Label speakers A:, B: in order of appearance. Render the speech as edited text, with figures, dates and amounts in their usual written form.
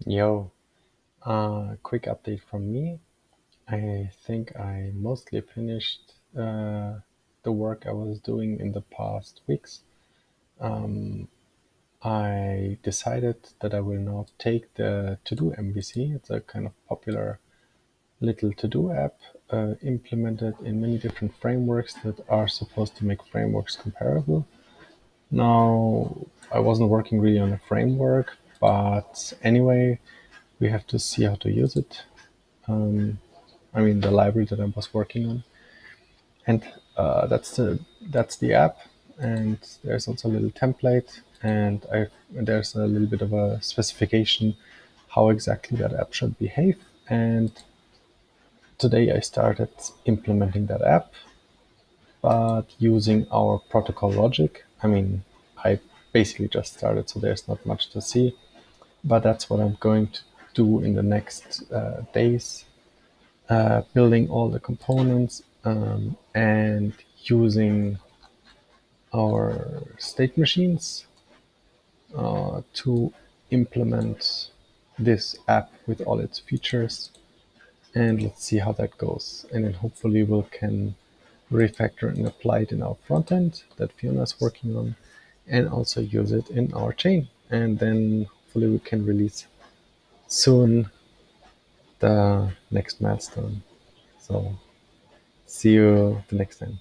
A: Yo, quick update from me. I think I mostly finished the work I was doing in the past weeks. Um, I decided that I will now take the todomvc. It's a kind of popular little to-do app implemented in many different frameworks that are supposed to make frameworks comparable. Now, I wasn't working really on a framework, but anyway, we have to see how to use it. Um, the library that I was working on, and that's the app. And there's also a little template, and there's a little bit of a specification how exactly that app should behave. And today I started implementing that app, but using our protocol logic. I basically just started, so there's not much to see, but that's what I'm going to do in the next days, building all the components and using our state machines to implement this app with all its features. And let's see how that goes. And then hopefully we can refactor and apply it in our front end that Fiona is working on, and also use it in our chain. And then hopefully we can release soon the next milestone. So see you the next time.